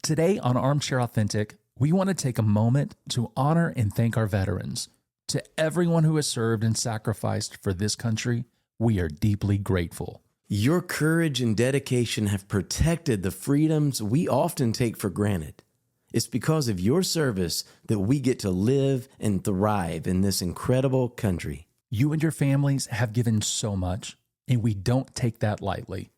Today on Armchair Authentic, we want to take a moment to honor and thank our veterans. To everyone who has served and sacrificed for this country, we are deeply grateful. Your courage and dedication have protected the freedoms we often take for granted. It's because of your service that we get to live and thrive in this incredible country. You and your families have given so much, and we don't take that lightly.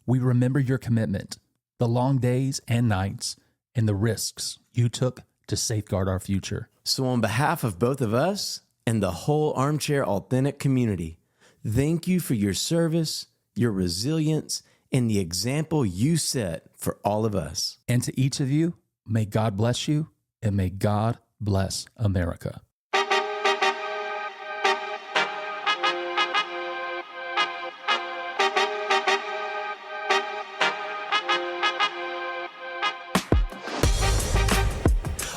We remember your commitment, the long days and nights, and the risks you took to safeguard our future. So on behalf of both of us and the whole Armchair Authentic community, thank you for your service, your resilience, and the example you set for all of us. And to each of you, may God bless you, and may God bless America.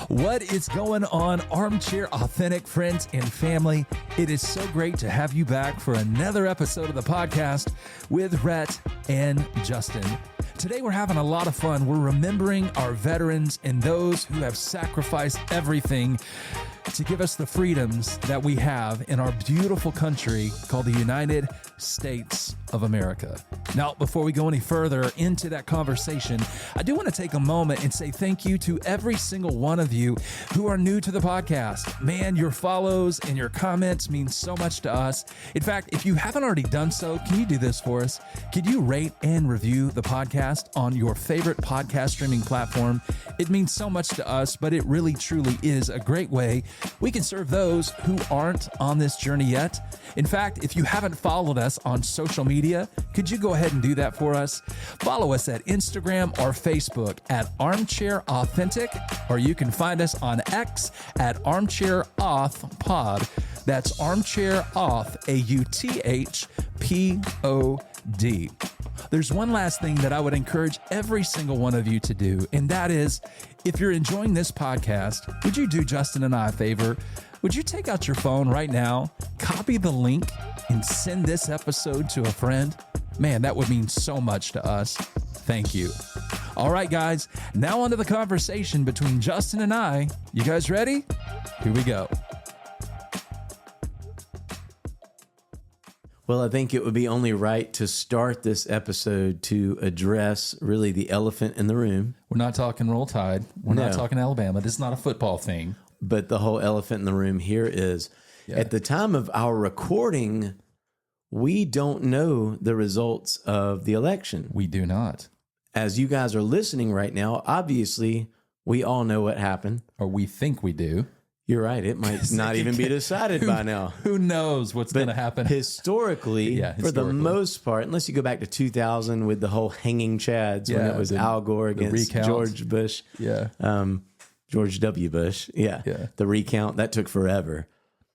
What is going on, Armchair Authentic friends and family? It is so great to have you back for another episode of the podcast with Rhett and Justin. Today we're having a lot of fun. We're remembering our veterans and those who have sacrificed everything to give us the freedoms that we have in our beautiful country called the United States of America. Now, before we go any further into that conversation, I do want to take a moment and say thank you to every single one of you who are new to the podcast. Man, your follows and your comments mean so much to us. In fact, if you haven't already done so, can you do this for us? Could you rate and review the podcast on your favorite podcast streaming platform? It means so much to us, but it really truly is a great way we can serve those who aren't on this journey yet. In fact, if you haven't followed us on social media, could you go ahead and do that for us? Follow us at Instagram or Facebook at Armchair Authentic, or you can find us on X at Armchair Auth Pod. That's Armchair Auth, AUTHPOD. There's one last thing that I would encourage every single one of you to do, and that is, if you're enjoying this podcast, would you do Justin and I a favor? Would you take out your phone right now, copy the link, and send this episode to a friend? Man, that would mean so much to us. Thank you. All right, guys, now on to the conversation between Justin and I. You guys ready? Here we go. Well, I think it would be only right to start this episode to address really the elephant in the room. We're not talking Roll Tide. We're not talking Alabama. This is not a football thing. But the whole elephant in the room here is, at the time of our recording, we don't know the results of the election. We do not. As you guys are listening right now, obviously, we all know what happened. Or we think we do. You're right. It might not even be decided by now. Who knows what's going to happen? Historically, for the most part, unless you go back to 2000 with the whole hanging chads when it was Al Gore against George Bush. George W. Bush. The recount, that took forever.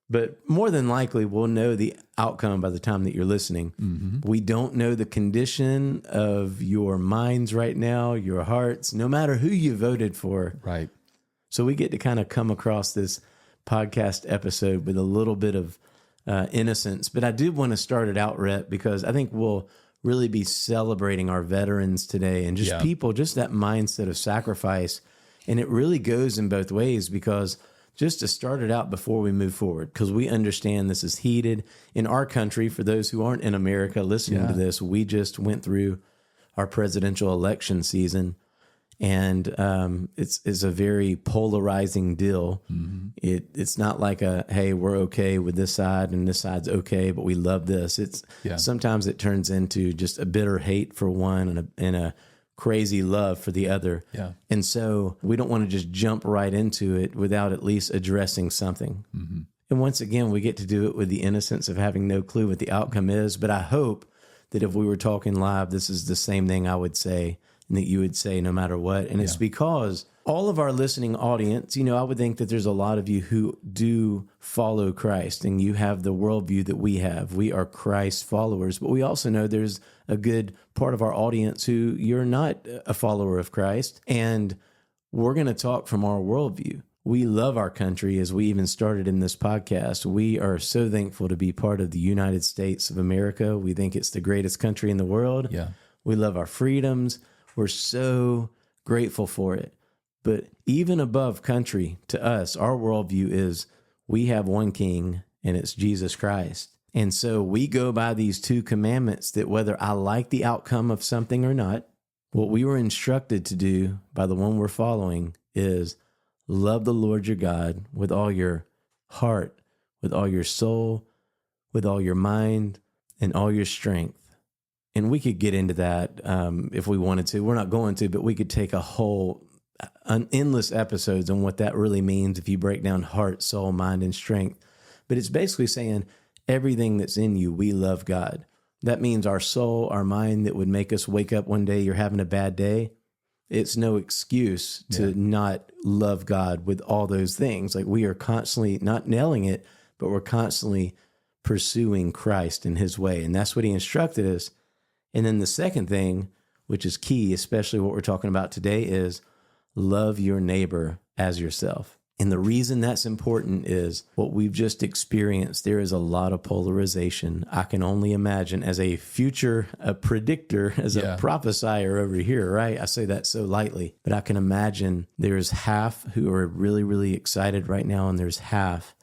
But more than likely, we'll know the outcome by the time that you're listening. Mm-hmm. We don't know the condition of your minds right now, your hearts, no matter who you voted for. Right. So we get to kind of come across this podcast episode with a little bit of innocence. But I did want to start it out, Rhett, because I think we'll really be celebrating our veterans today and just people, just that mindset of sacrifice. And it really goes in both ways, because just to start it out before we move forward, because we understand this is heated in our country. For those who aren't in America listening to this, we just went through our presidential election season. And it's a very polarizing deal. Mm-hmm. It's not like hey, we're okay with this side and this side's okay, but we love this. Sometimes it turns into just a bitter hate for one and a crazy love for the other. Yeah. And so we don't want to just jump right into it without at least addressing something. Mm-hmm. And once again, we get to do it with the innocence of having no clue what the outcome is. But I hope that if we were talking live, this is the same thing I would say and that you would say no matter what. And it's because all of our listening audience, I would think that there's a lot of you who do follow Christ, and you have the worldview that we have. We are Christ followers, but we also know there's a good part of our audience who you're not a follower of Christ. And we're going to talk from our worldview. We love our country, as we even started in this podcast. We are so thankful to be part of the United States of America. We think it's the greatest country in the world. Yeah. We love our freedoms. We're so grateful for it. But even above country, to us, our worldview is we have one king, and it's Jesus Christ. And so we go by these two commandments that whether I like the outcome of something or not, what we were instructed to do by the one we're following is love the Lord your God with all your heart, with all your soul, with all your mind, and all your strength. And we could get into that if we wanted to. We're not going to, but we could take a whole endless episodes on what that really means if you break down heart, soul, mind, and strength. But it's basically saying everything that's in you, we love God. That means our soul, our mind that would make us wake up one day, you're having a bad day. It's no excuse to not love God with all those things. Like we are constantly not nailing it, but we're constantly pursuing Christ in his way. And that's what he instructed us. And then the second thing, which is key, especially what we're talking about today, is love your neighbor as yourself. And the reason that's important is what we've just experienced. There is a lot of polarization. I can only imagine as a predictor, as a prophesier over here, right? I say that so lightly, but I can imagine there's half who are really, really excited right now, and there's half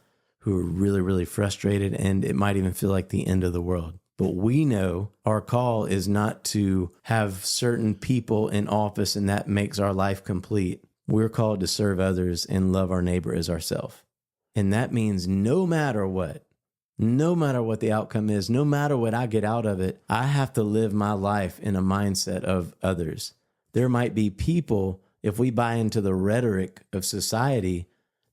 who are really, really frustrated, and it might even feel like the end of the world. But we know our call is not to have certain people in office and that makes our life complete. We're called to serve others and love our neighbor as ourselves. And that means no matter what the outcome is, no matter what I get out of it, I have to live my life in a mindset of others. There might be people, if we buy into the rhetoric of society,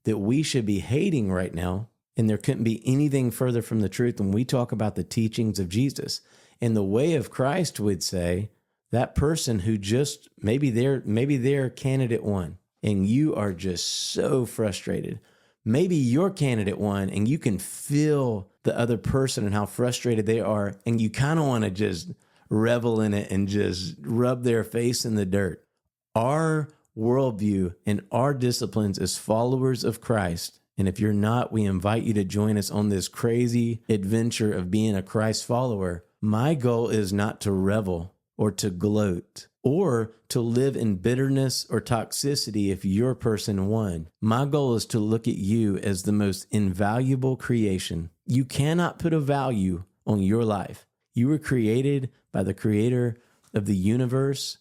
that we should be hating right now. And there couldn't be anything further from the truth when we talk about the teachings of Jesus. And the way of Christ would say, that person who just, maybe they're candidate one, and you are just so frustrated. Maybe your candidate won, and you can feel the other person and how frustrated they are, and you kind of want to just revel in it and just rub their face in the dirt. Our worldview and our disciplines as followers of Christ, and if you're not, we invite you to join us on this crazy adventure of being a Christ follower. My goal is not to revel or to gloat or to live in bitterness or toxicity if your person won. My goal is to look at you as the most invaluable creation. You cannot put a value on your life. You were created by the creator of the universe.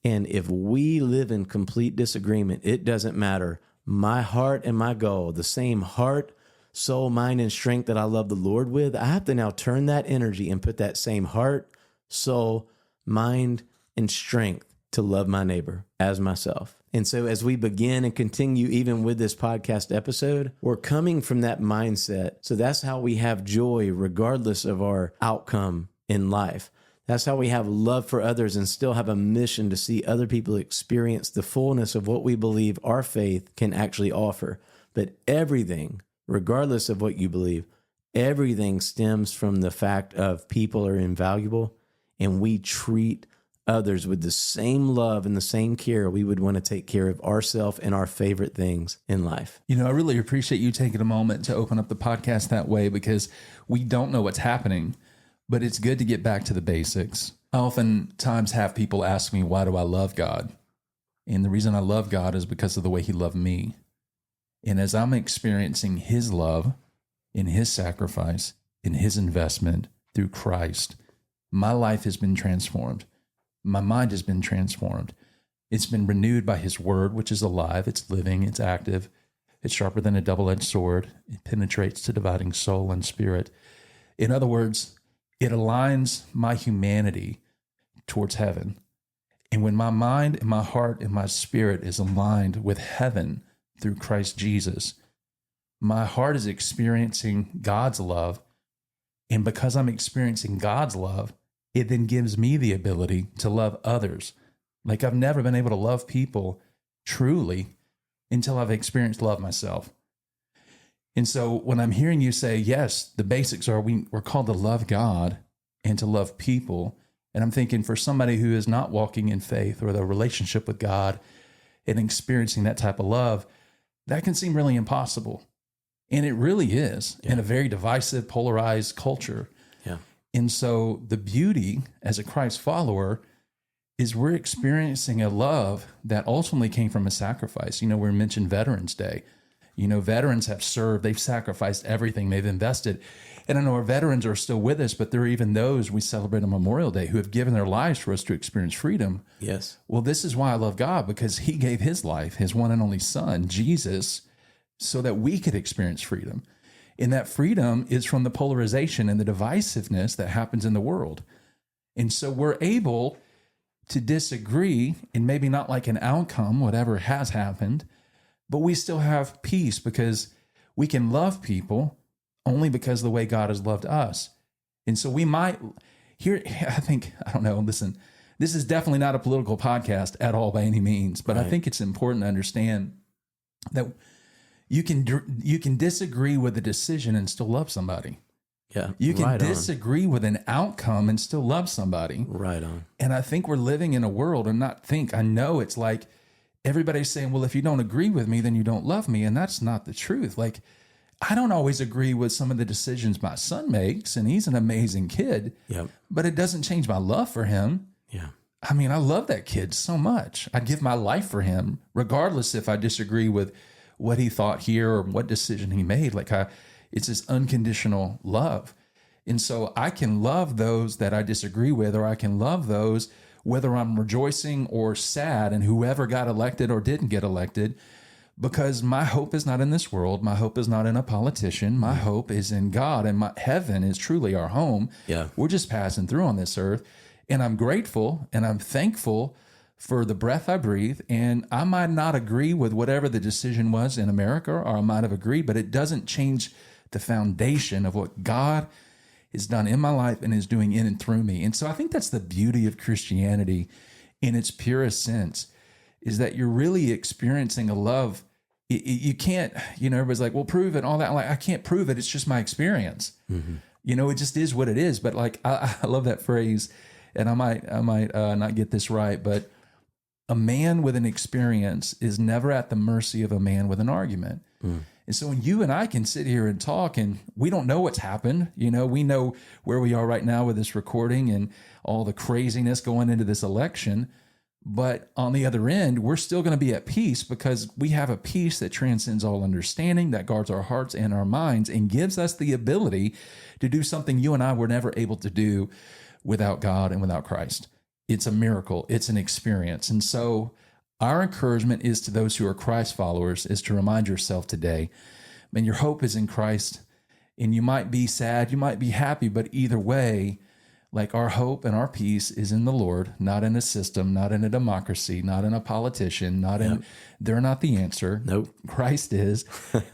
And if we live in complete disagreement, it doesn't matter. My heart and my goal, the same heart, soul, mind, and strength that I love the Lord with, I have to now turn that energy and put that same heart, soul, mind, and strength to love my neighbor as myself. And so as we begin and continue even with this podcast episode, we're coming from that mindset. So that's how we have joy regardless of our outcome in life. That's how we have love for others and still have a mission to see other people experience the fullness of what we believe our faith can actually offer. But everything, regardless of what you believe, everything stems from the fact of people are invaluable, and we treat others with the same love and the same care we would want to take care of ourselves and our favorite things in life. You know, I really appreciate you taking a moment to open up the podcast that way, because we don't know what's happening, but it's good to get back to the basics. I oftentimes have people ask me, why do I love God? And the reason I love God is because of the way he loved me. And as I'm experiencing his love in his sacrifice, in his investment through Christ, my life has been transformed. My mind has been transformed. It's been renewed by his word, which is alive, it's living, it's active, it's sharper than a double-edged sword. It penetrates to dividing soul and spirit. In other words, it aligns my humanity towards heaven. And when my mind and my heart and my spirit is aligned with heaven through Christ Jesus, my heart is experiencing God's love. And because I'm experiencing God's love, it then gives me the ability to love others. Like I've never been able to love people truly until I've experienced love myself. And so when I'm hearing you say, yes, the basics are we're called to love God and to love people. And I'm thinking for somebody who is not walking in faith or the relationship with God and experiencing that type of love, that can seem really impossible. And it really is in a very divisive, polarized culture. Yeah. And so the beauty as a Christ follower is we're experiencing a love that ultimately came from a sacrifice. We mentioned Veterans Day. Veterans have served, they've sacrificed everything, they've invested. And I know our veterans are still with us, but there are even those we celebrate on Memorial Day who have given their lives for us to experience freedom. Yes. Well, this is why I love God, because he gave his life, his one and only son, Jesus, so that we could experience freedom. And that freedom is from the polarization and the divisiveness that happens in the world. And so we're able to disagree and maybe not like an outcome, whatever has happened, but we still have peace because we can love people only because of the way God has loved us. And so we might listen, this is definitely not a political podcast at all by any means, but right. I think it's important to understand that you can disagree with a decision and still love somebody. Yeah. You can disagree with an outcome and still love somebody. Right on. And I think we're living in a world, I know it's like everybody's saying, well, if you don't agree with me, then you don't love me. And that's not the truth. Like, I don't always agree with some of the decisions my son makes, and he's an amazing kid, yep. But it doesn't change my love for him. Yeah. I mean, I love that kid so much. I'd give my life for him, regardless if I disagree with what he thought here or what decision he made. It's this unconditional love. And so I can love those that I disagree with, or I can love those whether I'm rejoicing or sad and whoever got elected or didn't get elected, because my hope is not in this world. My hope is not in a politician. My hope is in God, and my heaven is truly our home. Yeah. We're just passing through on this earth, and I'm grateful and I'm thankful for the breath I breathe. And I might not agree with whatever the decision was in America, or I might have agreed, but it doesn't change the foundation of what God has done in my life and is doing in and through me. And so I think that's the beauty of Christianity in its purest sense, is that you're really experiencing a love. You can't, everybody's like, well, prove it, all that. Like, I can't prove it. It's just my experience. Mm-hmm. It just is what it is. But like, I love that phrase, and I might not get this right, but a man with an experience is never at the mercy of a man with an argument. Mm. And so when you and I can sit here and talk, and we don't know what's happened, we know where we are right now with this recording and all the craziness going into this election. But on the other end, we're still going to be at peace because we have a peace that transcends all understanding, that guards our hearts and our minds and gives us the ability to do something you and I were never able to do without God and without Christ. It's a miracle. It's an experience. And so our encouragement is to those who are Christ followers is to remind yourself today, man, your hope is in Christ, and you might be sad, you might be happy, but either way, like, our hope and our peace is in the Lord, not in a system, not in a democracy, not in a politician, they're not the answer. Nope. Christ is.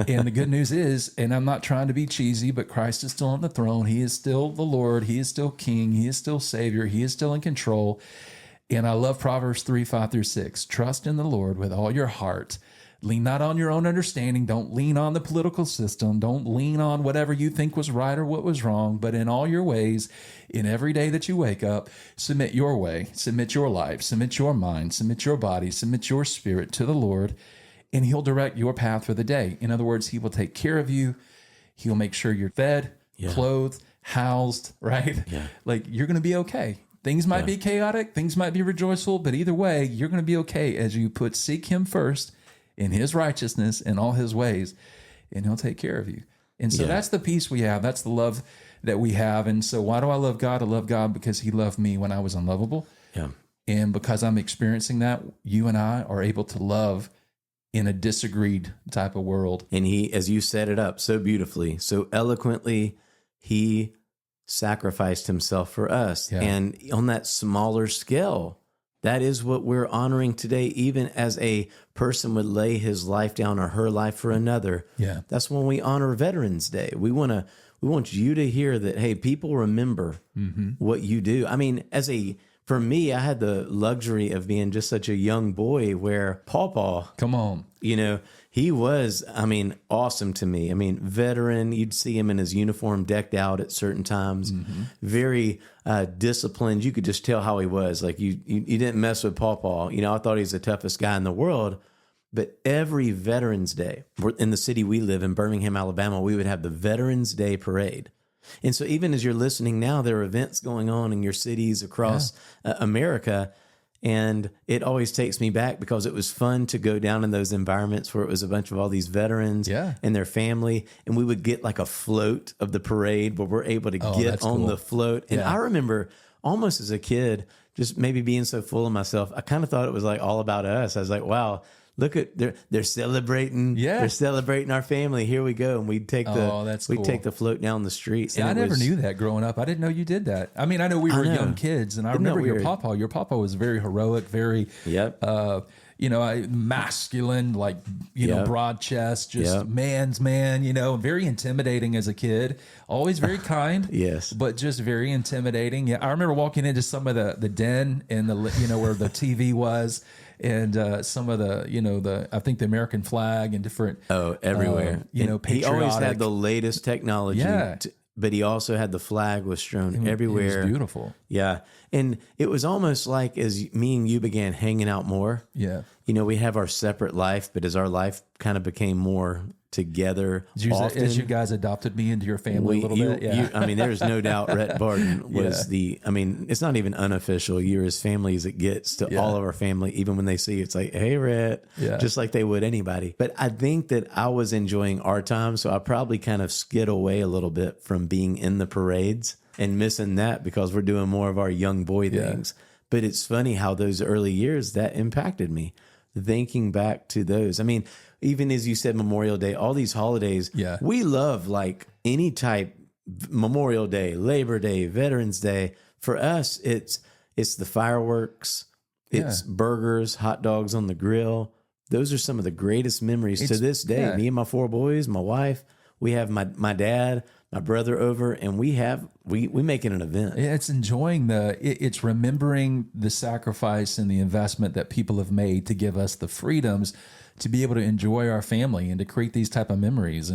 And the good news is, and I'm not trying to be cheesy, but Christ is still on the throne. He is still the Lord. He is still King. He is still Savior. He is still in control. And I love Proverbs 3:5-6. Trust in the Lord with all your heart. Lean not on your own understanding. Don't lean on the political system. Don't lean on whatever you think was right or what was wrong. But in all your ways, in every day that you wake up, submit your way, submit your life, submit your mind, submit your body, submit your spirit to the Lord, and he'll direct your path for the day. In other words, he will take care of you. He'll make sure you're fed, clothed, housed, right? Yeah. Like, you're going to be okay. Things might be chaotic. Things might be rejoiceful. But either way, you're going to be okay as you seek him first in his righteousness and all his ways, and he'll take care of you. And so that's the peace we have. That's the love that we have. And so why do I love God? I love God because he loved me when I was unlovable. Yeah. And because I'm experiencing that, you and I are able to love in a disagreed type of world. And he, as you set it up so beautifully, so eloquently, he sacrificed himself for us. Yeah. And on that smaller scale, that is what we're honoring today, even as a person would lay his life down or her life for another. Yeah. That's when we honor Veterans Day. We want you to hear that, hey, people remember what you do. I mean, for me, I had the luxury of being just such a young boy where Pawpaw, come on, he was, awesome to me. Veteran, you'd see him in his uniform decked out at certain times, very disciplined. You could just tell how he was. Like, you didn't mess with Pawpaw. I thought he was the toughest guy in the world. But every Veterans Day, in the city we live in, Birmingham, Alabama, we would have the Veterans Day Parade. And so even as you're listening now, there are events going on in your cities across America. And it always takes me back because it was fun to go down in those environments where it was a bunch of all these veterans and their family. And we would get like a float of the parade where we're able to get on the float. And I remember almost as a kid, just maybe being so full of myself, I kind of thought it was like all about us. I was like, wow, look at they're celebrating. Yeah. They're celebrating our family. Here we go. And we'd take the float down the street. Yeah, I never knew that growing up. I didn't know you did that. I mean, I know we were young kids, and I remember your papa. Your papa was very heroic, very masculine, like broad chest, just man's man. Very intimidating as a kid. Always very kind, but just very intimidating. Yeah, I remember walking into some of the den and the where the TV was. And some of the I think the American flag and different everywhere. Patriotic. He always had the latest technology. Yeah. But he also had the flag was strewn everywhere. It was beautiful. Yeah. And it was almost like as me and you began hanging out more. Yeah. We have our separate life, but as our life kind of became more together as you guys adopted me into your family a little bit. Yeah. I mean, there's no doubt Rhett Barton was it's not even unofficial. You're as family as it gets to all of our family. Even when they see you, it's like, hey, Rhett, just like they would anybody. But I think that I was enjoying our time. So I probably kind of skid away a little bit from being in the parades and missing that because we're doing more of our young boy things. But it's funny how those early years that impacted me. Thinking back to those. I mean, even as you said, Memorial Day, all these holidays, we love like any type, Memorial Day, Labor Day, Veterans Day. For us, it's the fireworks, it's burgers, hot dogs on the grill. Those are some of the greatest memories to this day. Yeah. Me and my 4 boys, my wife, we have my dad, my brother over, and we make it an event. Yeah, it's enjoying it's remembering the sacrifice and the investment that people have made to give us the freedoms to be able to enjoy our family and to create these type of memories.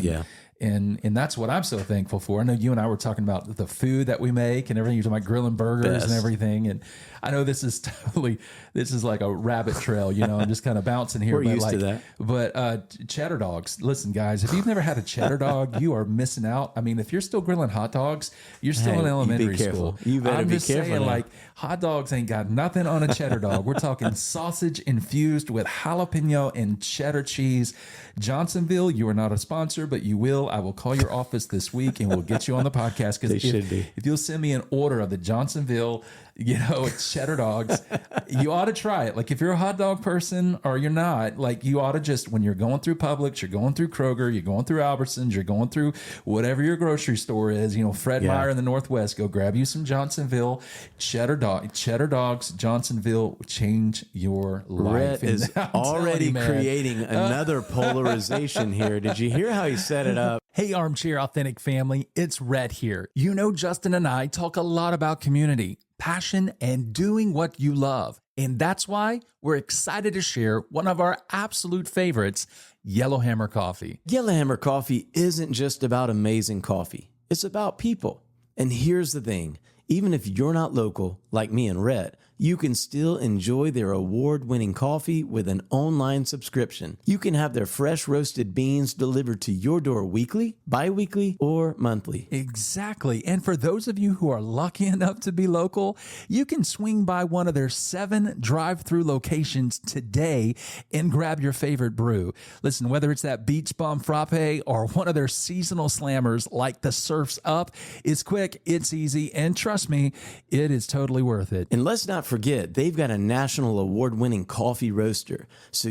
And that's what I'm so thankful for. I know you and I were talking about the food that we make and everything. You're talking about grilling burgers and everything. And I know this is like a rabbit trail, I'm just kind of bouncing here. We're used to that. But cheddar dogs, listen, guys, if you've never had a cheddar dog, you are missing out. I mean, if you're still grilling hot dogs, you're still in elementary school. You better be careful. Saying, like, hot dogs ain't got nothing on a cheddar dog. We're talking sausage infused with jalapeno and cheddar cheese. Johnsonville, you are not a sponsor, but you will. I will call your office this week and we'll get you on the podcast. Because if you'll send me an order of the Johnsonville, cheddar dogs, you ought to try it. Like if you're a hot dog person or you're not, like you ought to just, when you're going through Publix, you're going through Kroger, you're going through Albertsons, you're going through whatever your grocery store is, Fred Meyer in the Northwest, go grab you some Johnsonville cheddar dogs. Johnsonville will change your life. Rhett is already creating another polarization here. Did you hear how he set it up? Hey, Armchair Authentic family, it's Rhett here. Justin and I talk a lot about community, passion, and doing what you love. And that's why we're excited to share one of our absolute favorites, Yellowhammer Coffee. Yellowhammer Coffee isn't just about amazing coffee. It's about people. And here's the thing. Even if you're not local, like me and Rhett, you can still enjoy their award-winning coffee with an online subscription. You can have their fresh roasted beans delivered to your door weekly, bi-weekly, or monthly. Exactly. And for those of you who are lucky enough to be local, you can swing by one of their 7 drive-through locations today and grab your favorite brew. Listen, whether it's that Beach Bum Frappe or one of their seasonal slammers like the Surf's Up, it's quick, it's easy, and trust me, it is totally worth it. And let's not forget, they've got a national award-winning coffee roaster, so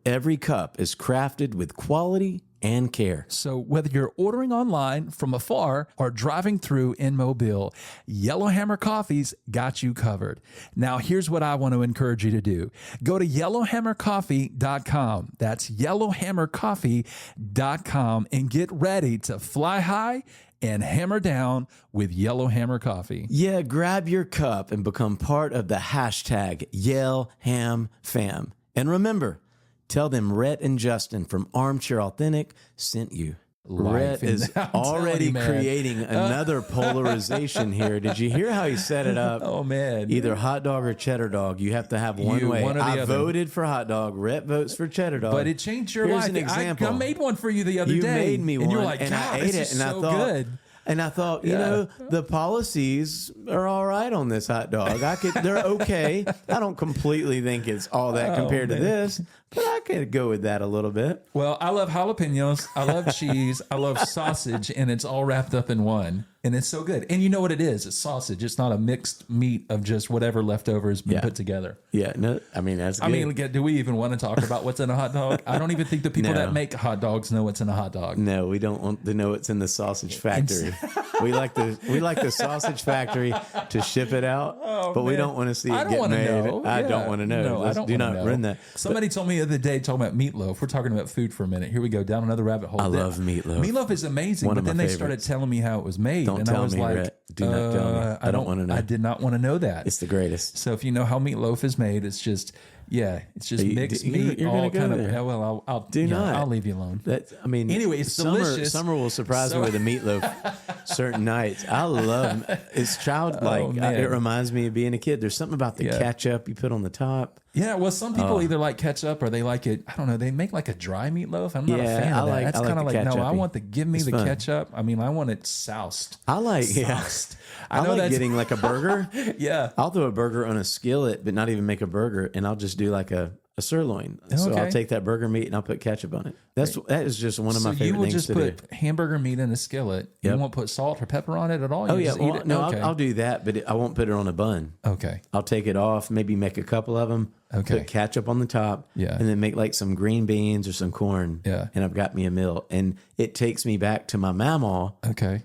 every cup is crafted with quality and care. So whether you're ordering online from afar or driving through in Mobile, Yellowhammer Coffee's got you covered. Now, here's what I want to encourage you to do. Go to yellowhammercoffee.com. That's yellowhammercoffee.com and get ready to fly high and hammer down with Yellowhammer Coffee. Yeah, grab your cup and become part of the hashtag YellHamFam. And remember, tell them Rhett and Justin from Armchair Authentic sent you. Rhett is already creating another polarization here. Did you hear how he set it up? Oh, man. Either hot dog or cheddar dog. You have to have one way. I voted for hot dog. Rhett votes for cheddar dog. But it changed your life. Here's an example. I made one for you the other day. You made me one. And you're like, and God, I ate it. And I thought, good. And I thought, you know, the policies are all right on this hot dog. They're okay. I don't completely think it's all that compared to this, but I could go with that a little bit. Well, I love jalapenos. I love cheese. I love sausage, and it's all wrapped up in one. And it's so good. And you know what it is? It's sausage. It's not a mixed meat of just whatever leftovers been put together. Yeah, no, I mean, that's good. I mean, do we even want to talk about what's in a hot dog? I don't even think the people that make hot dogs know what's in a hot dog. No, we don't want to know what's in the sausage factory. we like the sausage factory to ship it out, but we don't want to see it get made. I don't want to know. No, I don't do not run that. Somebody told me the other day, talking about meatloaf. We're talking about food for a minute. Here we go, down another rabbit hole. I love meatloaf. Meatloaf is amazing, but then they started telling me how it was made. Don't and tell I was me, like, Rhett. Do not tell me. I don't want to know. I did not want to know that. It's the greatest. So if you know how meatloaf is made, it's just mixed meat. You're all gonna go kind there. of. Yeah, well, I'll Do not. I'll leave you alone. Anyway, it's delicious. Summer will surprise me with a meatloaf certain nights. I love it's childlike. It reminds me of being a kid. There's something about the ketchup you put on the top. Yeah, well, some people either like ketchup or they like it. I don't know. They make like a dry meatloaf. I'm not a fan of that. That's kind of like, no, I want give me the ketchup. I mean, I want it soused. I like getting like a burger. Yeah. I'll throw a burger on a skillet, but not even make a burger, and I'll just do like a sirloin. So I'll take that burger meat and I'll put ketchup on it. That is just one of my favorite things to do. So you will just put hamburger meat in a skillet. You won't put salt or pepper on it at all? You just eat it? No, I'll do that, but I won't put it on a bun. Okay. I'll take it off, maybe make a couple of them, put ketchup on the top, and then make like some green beans or some corn, and I've got me a meal. And it takes me back to my mama. Okay.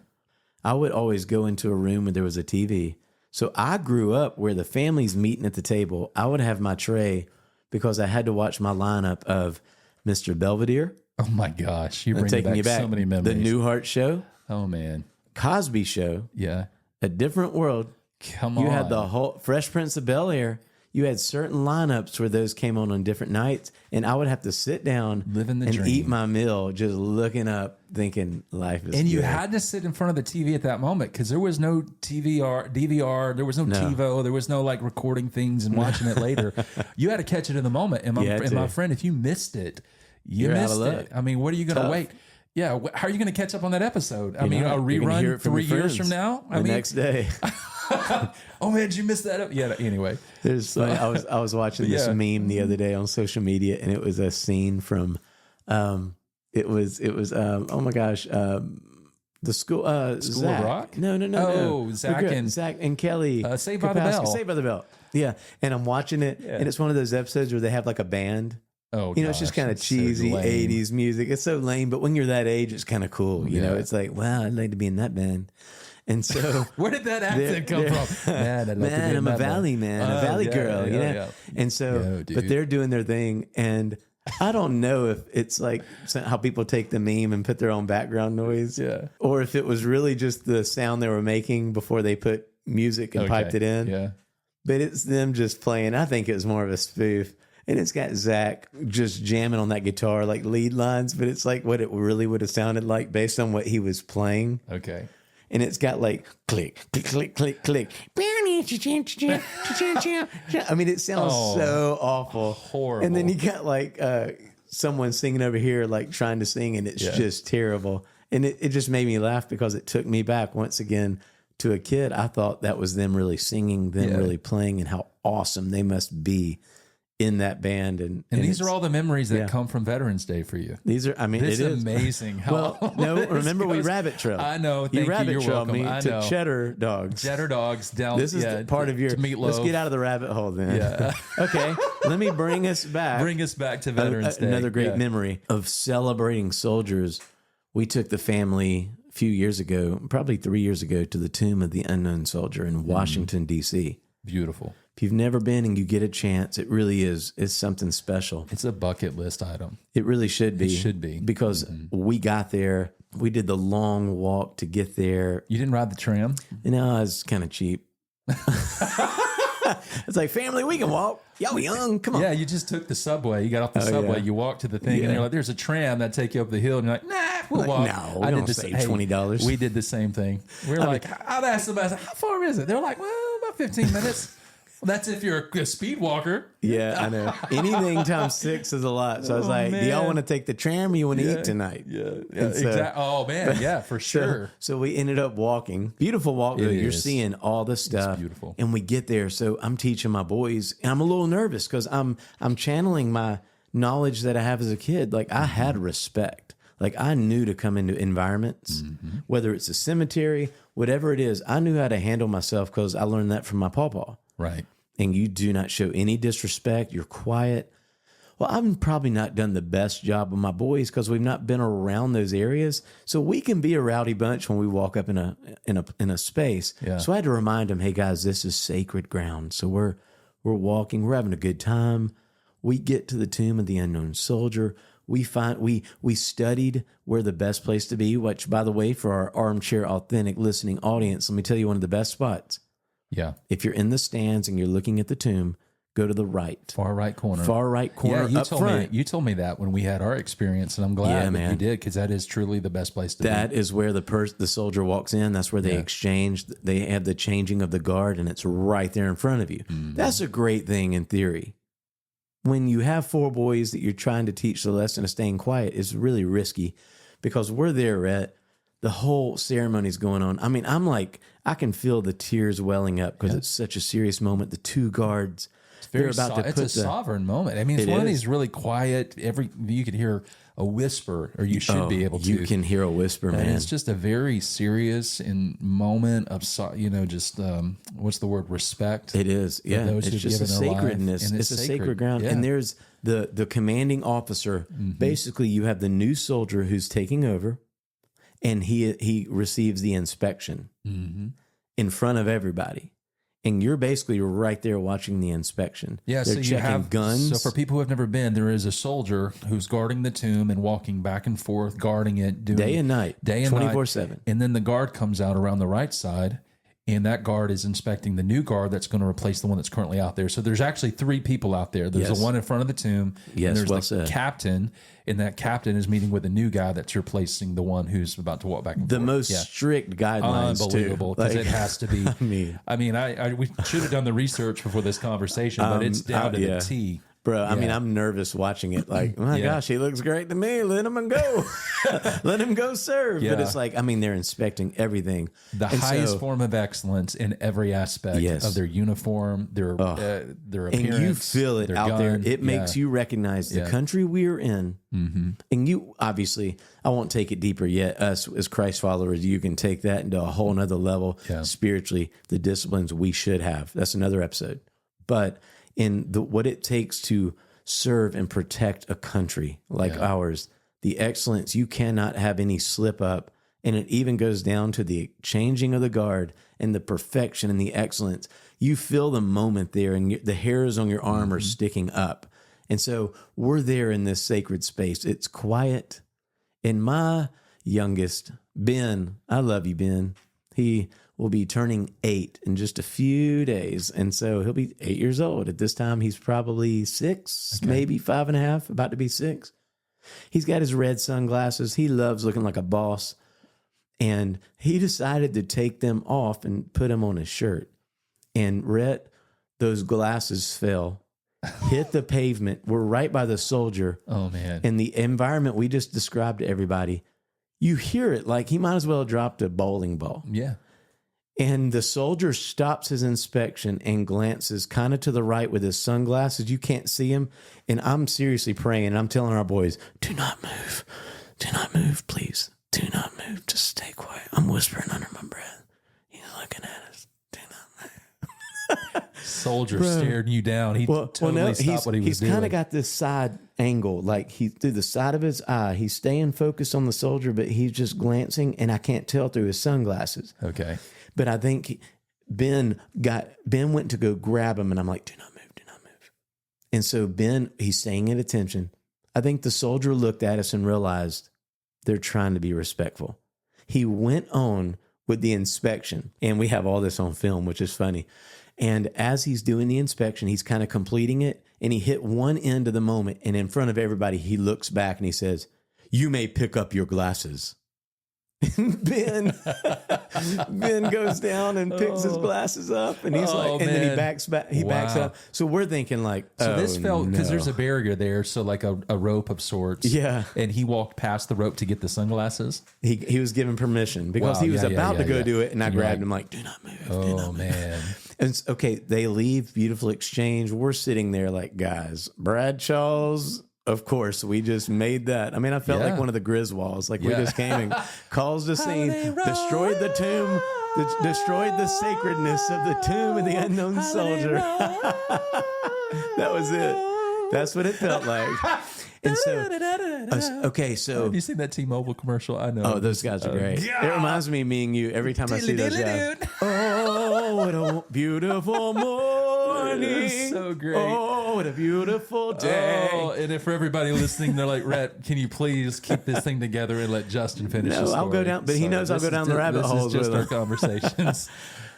I would always go into a room where there was a TV. So I grew up where the family's meeting at the table. I would have my tray because I had to watch my lineup of Mr. Belvedere. Oh my gosh. You're bringing back so many memories. The Newhart Show. Oh man. Cosby Show. Yeah. A Different World. Come on. You had the whole Fresh Prince of Bel-Air. You had certain lineups where those came on different nights, and I would have to sit down and eat my meal, just looking up, thinking life is. And you good. had to sit in front of the TV at that moment because there was no DVR, there was no TiVo, there was no like recording things and watching it later. You had to catch it in the moment. And my friend, if you missed it, you missed it. I mean, what are you going to wait? Yeah, how are you going to catch up on that episode? I mean, a rerun 3 years from now? The next day. Oh man, did you miss that? Yeah. Anyway, I was watching this meme the other day on social media, and it was a scene from, oh my gosh, the school Zach. of Rock. No. Oh, Zach and Kelly. Saved by the Bell. Saved by the Bell. Yeah, and I'm watching it, and it's one of those episodes where they have like a band. Oh, it's just kind of cheesy 80s music. It's so lame, but when you're that age, it's kind of cool. You know, it's like, wow, I'd like to be in that band. And so, where did that accent come from? Man, I'm a valley man, a valley girl. Yeah. And so, but they're doing their thing, and I don't know if it's like how people take the meme and put their own background noise, or if it was really just the sound they were making before they put music and piped it in. Yeah, but it's them just playing. I think it was more of a spoof. And it's got Zach just jamming on that guitar, like lead lines, but it's like what it really would have sounded like based on what he was playing. Okay. And it's got like click, click, click, click, click. I mean, it sounds so awful. Horrible. And then you got like someone singing over here, like trying to sing, and it's just terrible. And it just made me laugh because it took me back once again to a kid. I thought that was them really singing, them really playing, and how awesome they must be in that band. And these are all the memories that come from Veterans Day for you. These are, I mean, it's it is amazing. Remember we rabbit trailed. I know. You rabbit You're trailed welcome. me to Cheddar Dogs. Cheddar Dogs down. This is the part of your meatloaf. Let's get out of the rabbit hole then. Yeah. Okay. Let me bring us back. Bring us back to Veterans Day. Another great memory of celebrating soldiers. We took the family a few years ago, probably 3 years ago, to the Tomb of the Unknown Soldier in Washington, D.C. Beautiful. If you've never been and you get a chance, it really is. It's something special. It's a bucket list item. It really should be. It should be. Because we got there. We did the long walk to get there. You didn't ride the tram? No, it's kind of cheap. It's like, family, we can walk. Y'all young. Come on. Yeah, you just took the subway. You got off the subway. You walked to the thing, and you're like, there's a tram that take you up the hill. And you're like, nah, we'll walk. No, I did save $20. We did the same thing. We're like, I'd ask somebody, how far is it? They're like, well, about 15 minutes. That's if you're a speed walker. Yeah, I know. Anything times 6 is a lot. So I was like, man. do y'all want to take the tram or you want to eat tonight? Yeah, And so- exactly. Oh, man. Yeah, for sure. So we ended up walking. Beautiful walk. Though. You're is. seeing all the stuff. It's beautiful. And we get there. So I'm teaching my boys, and I'm a little nervous because I'm channeling my knowledge that I have as a kid. Like I had respect. Like I knew to come into environments, whether it's a cemetery, whatever it is, I knew how to handle myself because I learned that from my pawpaw. Right. And you do not show any disrespect. You're quiet. Well, I've probably not done the best job with my boys because we've not been around those areas. So we can be a rowdy bunch when we walk up in a space. Yeah. So I had to remind them, hey guys, this is sacred ground. So we're walking, we're having a good time. We get to the tomb of the unknown soldier. We studied where the best place to be, which by the way, for our Armchair Authentic listening audience, let me tell you one of the best spots. Yeah. If you're in the stands and you're looking at the tomb, go to the right. Far right corner. Far right corner Yeah, you up told front. me. You told me that when we had our experience, and I'm glad that you did because that is truly the best place to be. That is where the soldier walks in. That's where they exchange. They have the changing of the guard, and it's right there in front of you. That's a great thing in theory. When you have 4 boys that you're trying to teach the lesson of staying quiet, it's really risky because we're there at the whole ceremony's going on. I mean, I'm like, I can feel the tears welling up because it's such a serious moment. The 2 guards, they're about to put it's a sovereign moment. I mean, it's one of these really quiet. You could hear a whisper, or you should be able to. You can hear a whisper, and man. it's just a very serious moment of, just what's the word? Respect. It is, yeah. those It's who've just a given their life, sacredness. and It's a sacred. sacred ground. Yeah. And there's the commanding officer. Basically, you have the new soldier who's taking over, and he receives the inspection in front of everybody. And you're basically right there watching the inspection. Yeah, They're so you checking have guns. So for people who have never been, there is a soldier who's guarding the tomb and walking back and forth, guarding it, doing Day and night, day and 24/7. And then the guard comes out around the right side, and that guard is inspecting the new guard that's going to replace the one that's currently out there. So there's actually 3 people out there. There's Yes. the one in front of the tomb. Yes, and there's well the said. captain, and that captain is meeting with a new guy that's replacing the one who's about to walk back and The forth. most strict guidelines, Unbelievable, too. because Like, it has to be. I mean, we should have done the research before this conversation, but it's down to the T. Bro, I mean, I'm nervous watching it. Like, my gosh, he looks great to me. Let him go. Let him go serve. But it's like, I mean, they're inspecting everything. The And highest form of excellence in every aspect of their uniform, their appearance. And you feel it their out gun. there. It makes you recognize the country we're in. And you, obviously, I won't take it deeper yet. Us as Christ followers, you can take that into a whole nother level spiritually, the disciplines we should have. That's another episode. But in what it takes to serve and protect a country like ours, the excellence, you cannot have any slip up. And it even goes down to the changing of the guard and the perfection and the excellence. You feel the moment there, and the hairs on your arm are sticking up. And so we're there in this sacred space. It's quiet. And my youngest, Ben, I love you, Ben. He will be turning 8 in just a few days. And so he'll be 8 years old. At this time, he's probably 6, maybe 5.5, about to be 6. He's got his red sunglasses. He loves looking like a boss. And he decided to take them off and put them on his shirt. And Rhett, those glasses fell, hit the pavement. We're right by the soldier. Oh, man. And the environment we just described to everybody, you hear it like he might as well have dropped a bowling ball. Yeah. And the soldier stops his inspection and glances kind of to the right with his sunglasses. You can't see him. And I'm seriously praying. And I'm telling our boys, do not move. Do not move, please. Do not move. Just stay quiet. I'm whispering under my breath. He's looking at us. Do not move. Soldier stared you down. He stopped what he was doing. He's kind of got this side angle, like he through the side of his eye. He's staying focused on the soldier, but he's just glancing, and I can't tell through his sunglasses. Okay. But I think Ben went to go grab him, and I'm like, do not move, do not move. And so Ben, he's staying at attention. I think the soldier looked at us and realized they're trying to be respectful. He went on with the inspection, and we have all this on film, which is funny. And as he's doing the inspection, he's kind of completing it, and he hit one end of the moment, and in front of everybody, he looks back and he says, "You may pick up your glasses." Ben goes down and picks his glasses up, and he's like, and then he backs back. He backs up. So we're thinking like, so this felt because there's a barrier there, so like a rope of sorts. Yeah. And he walked past the rope to get the sunglasses. He was given permission because he was about to go do it, and I grabbed him like, do not move. Oh man. And okay, they leave, beautiful exchange. We're sitting there like, guys, Bradshaw's. Of course, we just made that. I mean, I felt like one of the Griswolds. Like we just came and caused a scene, destroyed the tomb, destroyed the sacredness of the tomb of the unknown soldier. That was it. That's what it felt like. And so, okay, so have you seen that T-Mobile commercial? I know. Oh, those guys are great. It reminds me of me and you every time I see those guys. Oh, what a beautiful morning. So great. Oh, what a beautiful day. Oh, and if for everybody listening, they're like, Rhett, can you please keep this thing together and let Justin finish the story? I'll go down, but he knows I'll go down the rabbit holes with with our him. conversations.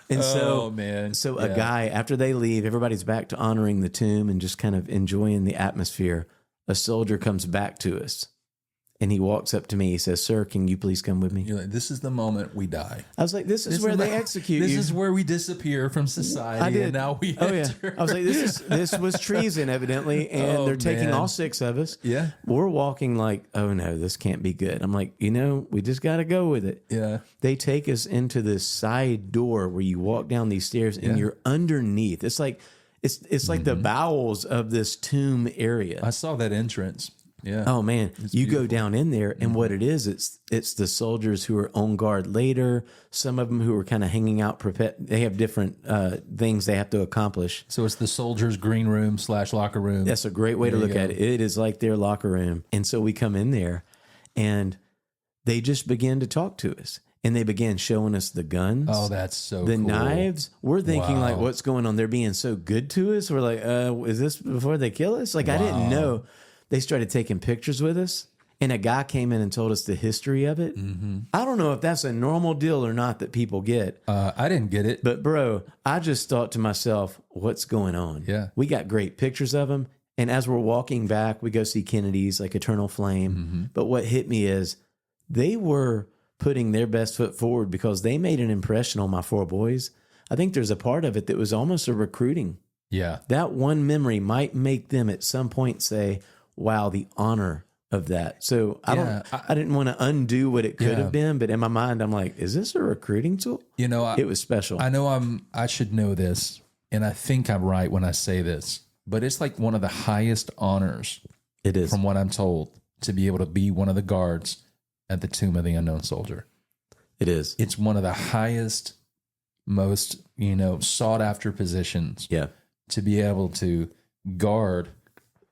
And so, man. So a guy, after they leave, everybody's back to honoring the tomb and just kind of enjoying the atmosphere. A soldier comes back to us and he walks up to me. He says, "Sir, can you please come with me?" You're like, this is the moment we die. I was like, this is where they execute you. This is where we disappear from society. I did. And now we enter. I was like, this was treason, evidently. And they're taking all 6 of us. Yeah. We're walking like, oh no, this can't be good. I'm like, we just got to go with it. Yeah. They take us into this side door where you walk down these stairs and you're underneath. It's like, it's like the bowels of this tomb area. I saw that entrance. Yeah. Oh man, you go down in there, and what it is, it's the soldiers who are on guard later. Some of them who are kind of hanging out. They have different things they have to accomplish. So it's the soldiers' green room / locker room. That's a great way to look at it. It is like their locker room, and so we come in there, and they just begin to talk to us. And they began showing us the guns. Oh, that's so the cool. knives. We're thinking like, what's going on? They're being so good to us. We're like, is this before they kill us? Like, I didn't know. They started taking pictures with us. And a guy came in and told us the history of it. Mm-hmm. I don't know if that's a normal deal or not that people get. I didn't get it. But bro, I just thought to myself, what's going on? Yeah. We got great pictures of them. And as we're walking back, we go see Kennedy's, like Eternal Flame. Mm-hmm. But what hit me is they were putting their best foot forward because they made an impression on my 4 boys. I think there's a part of it that was almost a recruiting. Yeah. That one memory might make them at some point say, wow, the honor of that. So I didn't want to undo what it could have been, but in my mind, I'm like, is this a recruiting tool? It was special. I know I should know this, and I think I'm right when I say this, but it's like one of the highest honors. It is. From what I'm told, to be able to be one of the guards at the tomb of the unknown soldier. It is. It's one of the highest, most, sought after positions. Yeah. To be able to guard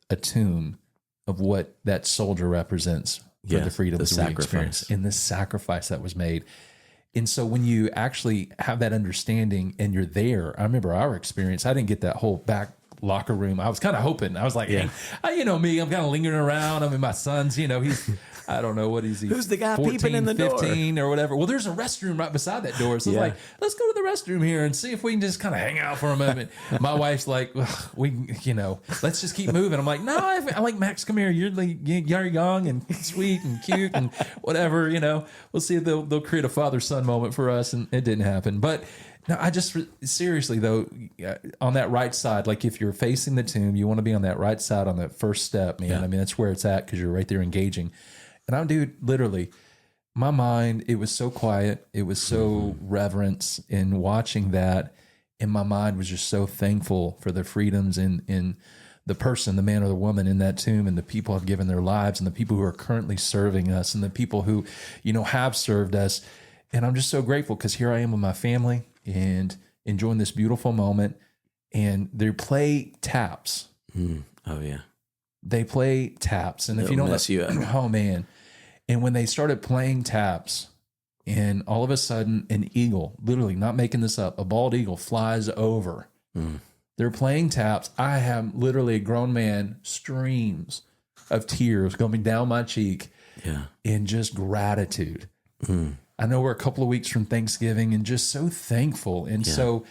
a tomb of what that soldier represents for the freedoms we experience and the sacrifice that was made. And so when you actually have that understanding and you're there, I remember our experience, I didn't get that whole back locker room. I was kind of hoping. I was like, hey, me, I'm kind of lingering around. I mean, my son's, he's, I don't know, what is he? Who's the guy 14, peeping in the 15 door? Or whatever. Well, there's a restroom right beside that door. So it's like, let's go to the restroom here and see if we can just kind of hang out for a moment. My wife's like, let's just keep moving. I'm like, no, I'm like, Max, come here. You're young and sweet and cute and whatever, we'll see if they'll create a father-son moment for us. And it didn't happen. But no, I just seriously though, on that right side, like if you're facing the tomb, you want to be on that right side on that first step, man. Yeah. I mean, that's where it's at because you're right there engaging. And I'm, dude, literally, my mind, it was so quiet. It was so reverence in watching that. And my mind was just so thankful for the freedoms in the person, the man or the woman in that tomb, and the people who have given their lives, and the people who are currently serving us, and the people who, have served us. And I'm just so grateful because here I am with my family and enjoying this beautiful moment. And they play taps. Oh, yeah. They play taps. And if you don't mess you up. Oh, man. And when they started playing taps, and all of a sudden an eagle, literally not making this up, a bald eagle flies over. They're playing taps. I have literally a grown man, streams of tears coming down my cheek in just gratitude. I know we're a couple of weeks from Thanksgiving and just so thankful. And so,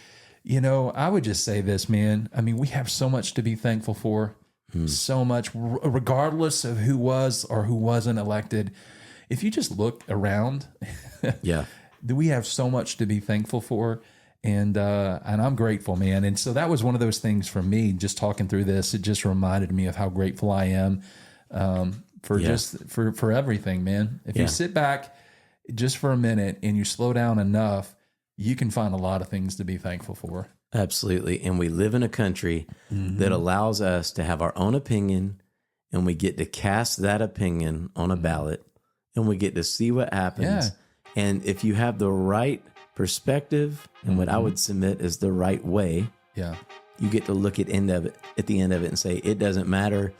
I would just say this, man. I mean, we have so much to be thankful for. So much, regardless of who was or who wasn't elected. if you just look around, Yeah. we have so much to be thankful for. And I'm grateful, man. And so that was one of those things for me, just talking through this, it just reminded me of how grateful I am for everything, man. If you sit back just for a minute and you slow down enough, you can find a lot of things to be thankful for. Absolutely. And we live in a country that allows us to have our own opinion, and we get to cast that opinion on a ballot, and we get to see what happens. Yeah. And if you have the right perspective and what I would submit is the right way, you get to look at the end of it and say, it doesn't matter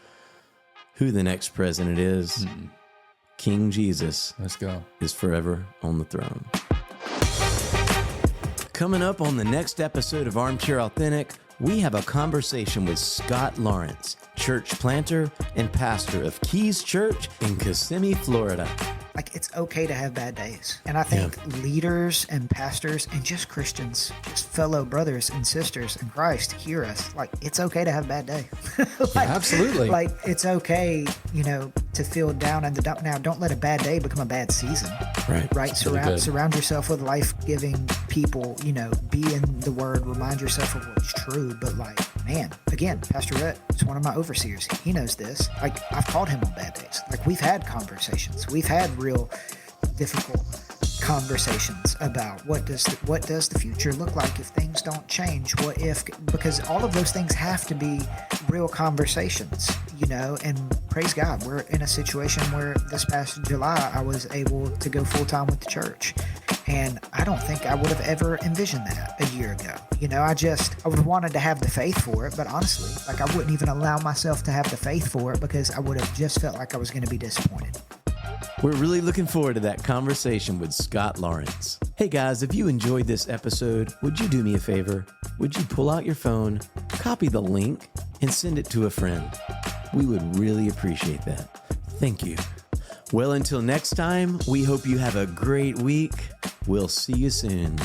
who the next president is. King Jesus is forever on the throne. Coming up on the next episode of Armchair Authentic, we have a conversation with Scott Lawrence, church planter and pastor of Keys Church in Kissimmee, Florida. Like, it's okay to have bad days. And I think leaders and pastors and just Christians, just fellow brothers and sisters in Christ, hear us. Like, it's okay to have a bad day. Absolutely. Like, it's okay, to feel down in the dump. Now, don't let a bad day become a bad season. Right? Surround yourself with life-giving people, be in the Word, remind yourself of what's true. But, man, again, Pastor Rhett is one of my overseers. He knows this. Like, I've called him on bad days. Like, we've had conversations. We've had real difficult conversations about what does the future look like if things don't change? What if, because all of those things have to be real conversations, and praise God, we're in a situation where this past July, I was able to go full time with the church. And I don't think I would have ever envisioned that a year ago. I would have wanted to have the faith for it, but honestly, I wouldn't even allow myself to have the faith for it because I would have just felt like I was going to be disappointed. We're really looking forward to that conversation with Scott Lawrence. Hey guys, if you enjoyed this episode, would you do me a favor? Would you pull out your phone, copy the link, and send it to a friend? We would really appreciate that. Thank you. Well, until next time, we hope you have a great week. We'll see you soon.